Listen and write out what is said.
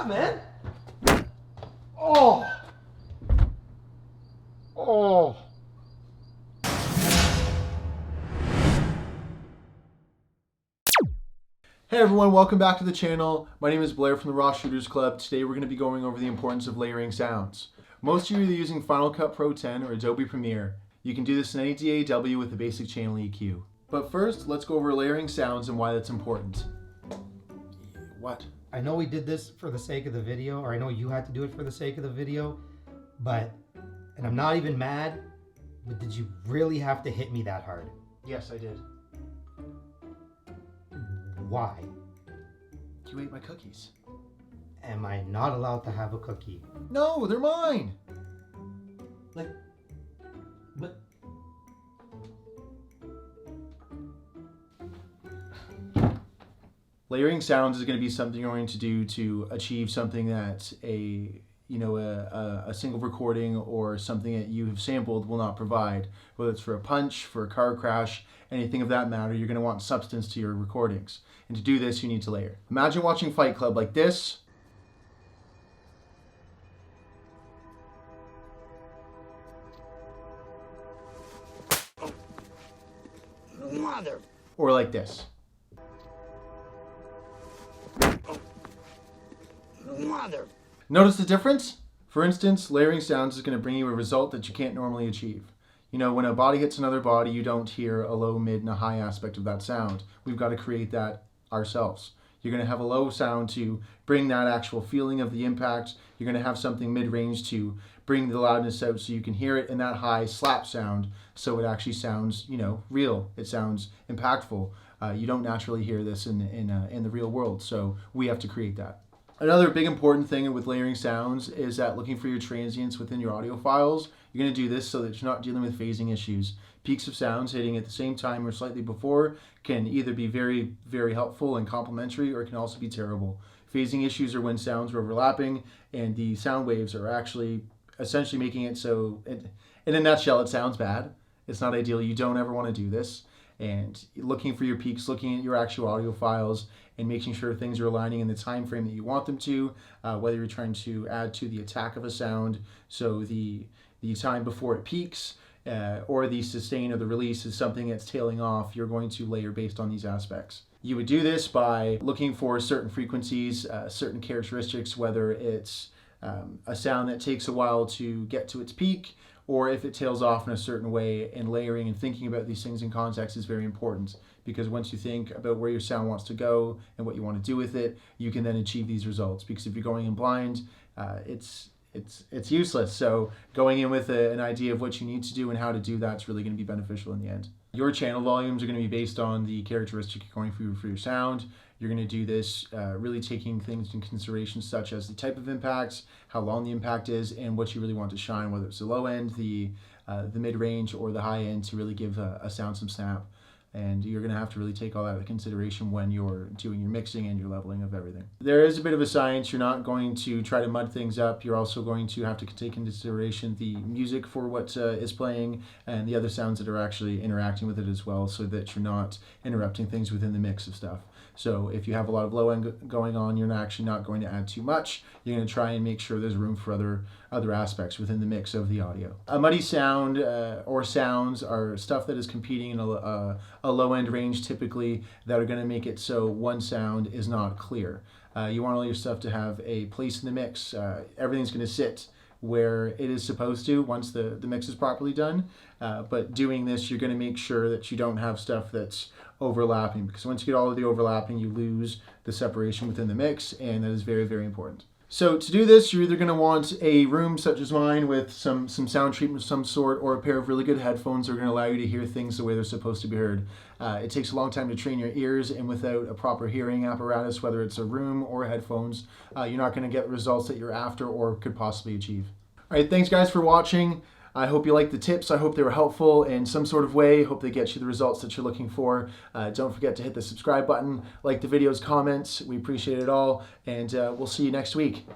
up, man? Oh. Oh. Hey everyone, welcome back to the channel. My name is Blair from the Raw Shooters Club. Today we're going to be going over the importance of layering sounds. Most of you are either using Final Cut Pro 10 or Adobe Premiere. You can do this in any DAW with a basic channel EQ. But first, let's go over layering sounds and why that's important. What? I know we did this for the sake of the video, or I know you had to do it for the sake of the video, and I'm not even mad, but did you really have to hit me that hard? Yes, I did. Why? You ate my cookies. Am I not allowed to have a cookie? No, they're mine. But Layering sounds is going to be something you're going to do to achieve something that a single recording or something that you have sampled will not provide. Whether it's for a punch, for a car crash, anything of that matter, you're going to want substance to your recordings. And to do this, you need to layer. Imagine watching Fight Club like this. Mother. Or like this. Mother. Notice the difference? For instance, layering sounds is going to bring you a result that you can't normally achieve. You know, when a body hits another body, you don't hear a low, mid, and a high aspect of that sound. We've got to create that ourselves. You're going to have a low sound to bring that actual feeling of the impact. You're going to have something mid-range to bring the loudness out so you can hear it, and that high slap sound so it actually sounds, you know, real. It sounds impactful. You don't naturally hear this in the real world, so we have to create that. Another big important thing with layering sounds is that looking for your transients within your audio files. You're going to do this so that you're not dealing with phasing issues. Peaks of sounds hitting at the same time or slightly before can either be very, very helpful and complementary, or it can also be terrible. Phasing issues are when sounds are overlapping and the sound waves are actually essentially making it so, in a nutshell, it sounds bad. It's not ideal. You don't ever want to do this. And looking for your peaks, looking at your actual audio files, and making sure things are aligning in the time frame that you want them to, whether you're trying to add to the attack of a sound, so the time before it peaks, or the sustain of the release is something that's tailing off, you're going to layer based on these aspects. You would do this by looking for certain frequencies, certain characteristics, whether it's a sound that takes a while to get to its peak, or if it tails off in a certain way, and layering and thinking about these things in context is very important, because once you think about where your sound wants to go and what you want to do with it, you can then achieve these results. Because if you're going in blind, it's useless. So going in with an idea of what you need to do and how to do that's really going to be beneficial in the end. Your channel volumes are going to be based on the characteristic you're going for your sound. You're going to do this really taking things into consideration, such as the type of impacts, how long the impact is, and what you really want to shine, whether it's the low end, the mid-range, or the high end, to really give a sound some snap. And you're going to have to really take all that into consideration when you're doing your mixing and your leveling of everything. There is a bit of a science. You're not going to try to mud things up. You're also going to have to take into consideration the music for what is playing and the other sounds that are actually interacting with it as well, so that you're not interrupting things within the mix of stuff. So if you have a lot of low end going on, you're actually not going to add too much. You're going to try and make sure there's room for other aspects within the mix of the audio. A muddy sound or sounds are stuff that is competing in a low end range, typically, that are going to make it so one sound is not clear. You want all your stuff to have a place in the mix. Everything's going to sit where it is supposed to once the mix is properly done. But doing this, you're going to make sure that you don't have stuff that's overlapping, because once you get all of the overlapping, you lose the separation within the mix, and that is very, very important. So to do this, you're either going to want a room such as mine with some sound treatment of some sort, or a pair of really good headphones that are going to allow you to hear things the way they're supposed to be heard. It takes a long time to train your ears, and without a proper hearing apparatus, whether it's a room or headphones, you're not going to get results that you're after or could possibly achieve. All right, thanks guys for watching. I hope you liked the tips. I hope they were helpful in some sort of way. Hope they get you the results that you're looking for. Don't forget to hit the subscribe button, like the videos, comments. We appreciate it all, and we'll see you next week.